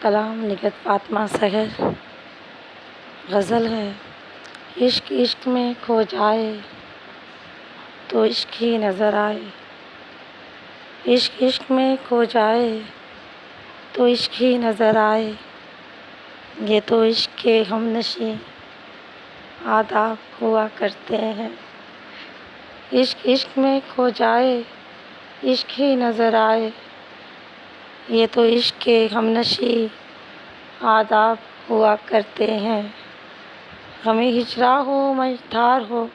کلام نگہت فاطمہ سحر۔ غزل ہے: عشق عشق میں کھو جائے تو عشق ہی نظر آئے، عشق عشق میں کھو جائے تو عشق ہی نظر آئے، یہ تو عشق کے ہم نشیں آداب ہوا کرتے ہیں، عشق عشق میں کھو جائے عشق ہی نظر آئے، یہ تو عشق کے ہم نشیں آداب ہوا کرتے ہیں، غمِ ہجراں ہو مجدھار ہو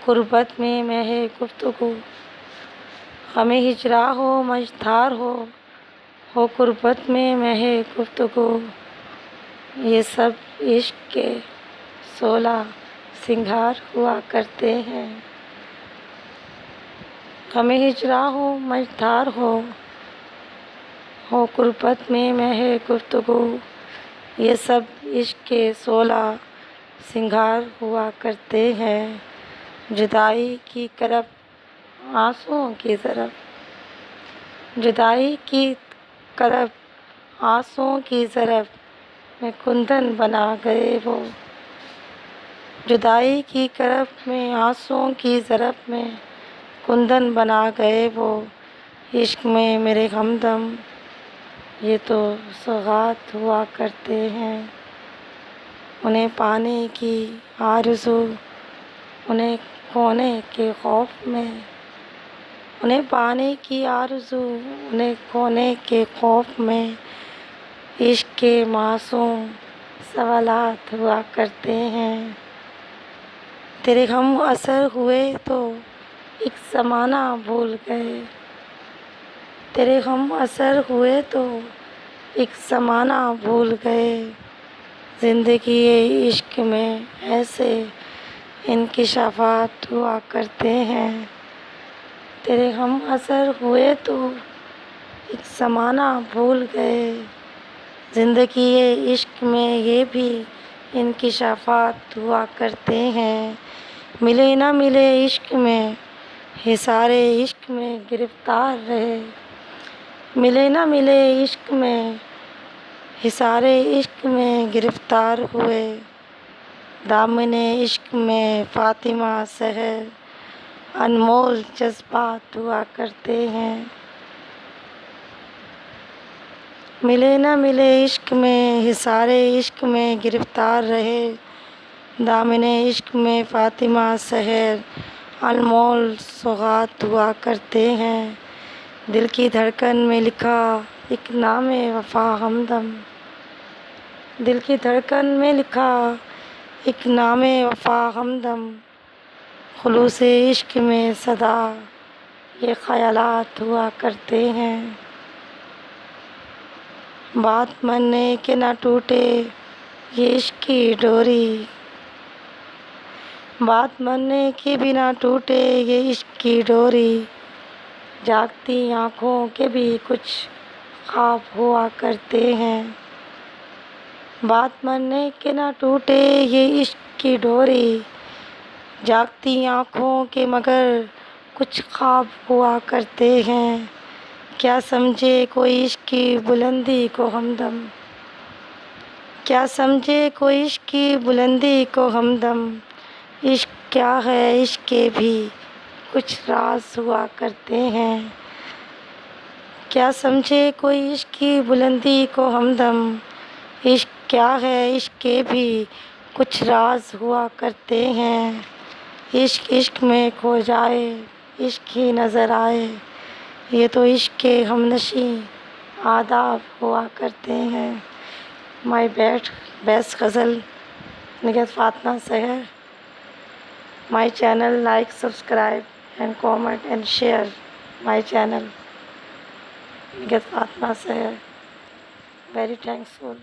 قربت میں مہے گفتگو، غمِ ہجراں ہو مجدھار ہو قربت میں مہے گفتگو، یہ سب عشق کے 16 سنگھار ہوا کرتے ہیں، غمِ ہجراں ہو مجدھار ہو قربت میں مہے گفتگو، یہ سب عشق کے 16 سنگھار ہوا کرتے ہیں، جدائی کی کرب آنسوؤں کی ضرب، جدائی کی کرب آنسوؤں کی ضرب میں کندن بنا گئے وہ، جدائی کی کرب میں آنسوؤں کی ضرب میں کندن بنا گئے وہ، عشق میں میرے ہمدم یہ تو سوغات ہوا کرتے ہیں، انہیں پانے کی آرزو انہیں کھونے کے خوف میں، انہیں پانے کی آرزو انہیں کھونے کے خوف میں، عشق کے معصوم سوالات ہوا کرتے ہیں، تیرے ہم اثر ہوئے تو ایک زمانہ بھول گئے، تیرے ہم اثر ہوئے تو ایک زمانہ بھول گئے، زندگی عشق میں ایسے انکشافات ہوا کرتے ہیں، تیرے ہم اثر ہوئے تو ایک زمانہ بھول گئے، زندگی عشق میں یہ بھی انکشافات ہوا کرتے ہیں، ملے نہ ملے عشق میں حصار عشق میں گرفتار رہے، ملے نہ ملے عشق میں حصار عشق میں گرفتار ہوئے، دامن عشق میں فاطمہ سحر انمول جذبات ہوا کرتے ہیں، ملے نہ ملے عشق میں حصار عشق میں گرفتار رہے، دامن عشق میں فاطمہ سحر انمول سوغات ہوا کرتے ہیں، دل کی دھڑکن میں لکھا ایک نام وفا ہمدم، دل کی دھڑکن میں لکھا ایک نام وفا ہمدم، خلوص عشق میں سدا یہ خیالات ہوا کرتے ہیں، بات ماننے کہ نہ ٹوٹے یہ عشق کی ڈوری، بات ماننے کہ بھی نہ ٹوٹے یہ عشق کی ڈوری، جاگتی آنکھوں کے بھی کچھ خواب ہوا کرتے ہیں، بات ماننے کہ نہ ٹوٹے یہ عشق کی ڈوری، جاگتی آنکھوں کے مگر کچھ خواب ہوا کرتے ہیں، کیا سمجھے کوئی عشق کی بلندی کو ہمدم، کیا سمجھے کوئی عشق کی بلندی کو ہمدم، عشق کیا ہے عشق کے بھی کچھ راز ہوا کرتے ہیں، کیا سمجھے کوئی عشق کی بلندی کو ہمدم، عشق کیا ہے عشق کے بھی کچھ راز ہوا کرتے ہیں، عشق عشق میں کھو جائے عشق ہی نظر آئے، یہ تو عشق کے ہم نشیں آداب ہوا کرتے ہیں، my best ghazal Nighat Fatima Sahar, my channel like subscribe and comment and share my channel Nighat Fatima Sahar, very thanks full.